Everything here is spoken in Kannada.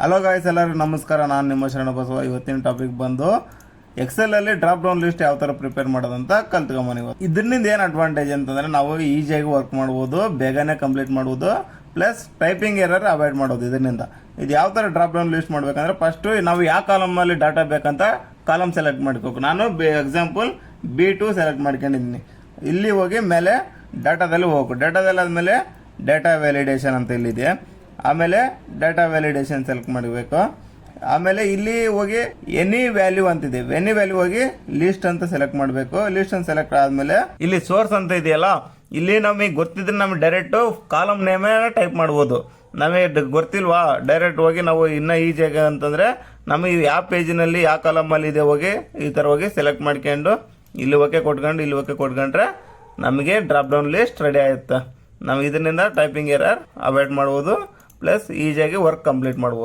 ಹಲೋ ಗಾಯ್ಸ್, ಎಲ್ಲರಿಗೂ ನಮಸ್ಕಾರ. ನಾನು ನಿಮ್ಮ ಶರಣಬಸವ. ಇವತ್ತಿನ ಟಾಪಿಕ್ ಬಂದು ಎಕ್ಸೆಲಲ್ಲಿ ಡ್ರಾಪ್ ಡೌನ್ ಲಿಸ್ಟ್ ಯಾವ ಥರ ಪ್ರಿಪೇರ್ ಮಾಡೋದಂತ ಕಲ್ತ್ಕೊಂಬನಿ. ಇದರಿಂದ ಏನು ಅಡ್ವಾಂಟೇಜ್ ಅಂತಂದರೆ ನಾವು ಈಸಿಯಾಗಿ ವರ್ಕ್ ಮಾಡ್ಬೋದು, ಬೇಗನೆ ಕಂಪ್ಲೀಟ್ ಮಾಡ್ಬೋದು, ಪ್ಲಸ್ ಟೈಪಿಂಗ್ ಎರರ್ ಅವಾಯ್ಡ್ ಮಾಡೋದು. ಇದರಿಂದ ಇದು ಯಾವ ಥರ ಡ್ರಾಪ್ ಡೌನ್ ಲಿಸ್ಟ್ ಮಾಡಬೇಕಂದ್ರೆ ಫಸ್ಟು ನಾವು ಯಾವ ಕಾಲಮಲ್ಲಿ ಡಾಟಾ ಬೇಕಂತ ಕಾಲಮ್ ಸೆಲೆಕ್ಟ್ ಮಾಡ್ಕೋಬೇಕು. ನಾನು ಎಕ್ಸಾಂಪಲ್ B2 ಸೆಲೆಕ್ಟ್ ಮಾಡ್ಕೊಂಡಿದ್ದೀನಿ. ಇಲ್ಲಿ ಹೋಗಿ ಮೇಲೆ ಡಾಟಾದಲ್ಲಿ ಹೋಗ್ಬೇಕು. ಡಾಟಾದಲ್ಲಿ ಆದಮೇಲೆ ಡೇಟಾ ವ್ಯಾಲಿಡೇಷನ್ ಅಂತ ಇಲ್ಲಿದೆ. ಆಮೇಲೆ ಡೇಟಾ ವ್ಯಾಲಿಡೇಷನ್ ಸೆಲೆಕ್ಟ್ ಮಾಡಬೇಕು. ಆಮೇಲೆ ಇಲ್ಲಿ ಹೋಗಿ ಎನಿ ವ್ಯಾಲ್ಯೂ ಅಂತಿದೆ. ಎನಿ ವ್ಯಾಲ್ಯೂ ಹೋಗಿ ಲಿಸ್ಟ್ ಅಂತ ಸೆಲೆಕ್ಟ್ ಮಾಡಬೇಕು. ಲಿಸ್ಟ್ ಅಂತ ಸೆಲೆಕ್ಟ್ ಆದಮೇಲೆ ಇಲ್ಲಿ ಸೋರ್ಸ್ ಅಂತ ಇದೆಯಲ್ಲ, ಇಲ್ಲಿ ನಮಗೆ ಗೊತ್ತಿದ್ರೆ ನಮಗೆ ಡೈರೆಕ್ಟು ಕಾಲಮ್ ನೇಮೇ ಟೈಪ್ ಮಾಡ್ಬೋದು. ನಮಗೆ ಗೊತ್ತಿಲ್ವಾ, ಡೈರೆಕ್ಟ್ ಹೋಗಿ ನಾವು ಇನ್ನೂ ಈಜಿಯಾಗಿ ಅಂತಂದರೆ ನಮಗೆ ಯಾವ ಪೇಜಿನಲ್ಲಿ ಯಾವ ಕಾಲಮಲ್ಲಿ ಇದೆ ಹೋಗಿ ಈ ಥರ ಹೋಗಿ ಸೆಲೆಕ್ಟ್ ಮಾಡ್ಕೊಂಡು ಇಲ್ಲಿ ಓಕೆ ಕೊಟ್ಕೊಂಡು ಇಲ್ಲಿ ಓಕೆ ಕೊಟ್ಕೊಂಡ್ರೆ ನಮಗೆ ಡ್ರಾಪ್ ಡೌನ್ ಲಿಸ್ಟ್ ರೆಡಿ ಆಗುತ್ತೆ. ನಾವು ಇದರಿಂದ ಟೈಪಿಂಗ್ ಎರರ್ ಅವಾಯ್ಡ್ ಮಾಡ್ಬೋದು, ಪ್ಲಸ್ ಈಸಿಯಾಗಿ ವರ್ಕ್ ಕಂಪ್ಲೀಟ್ ಮಾಡ್ಬೋದು.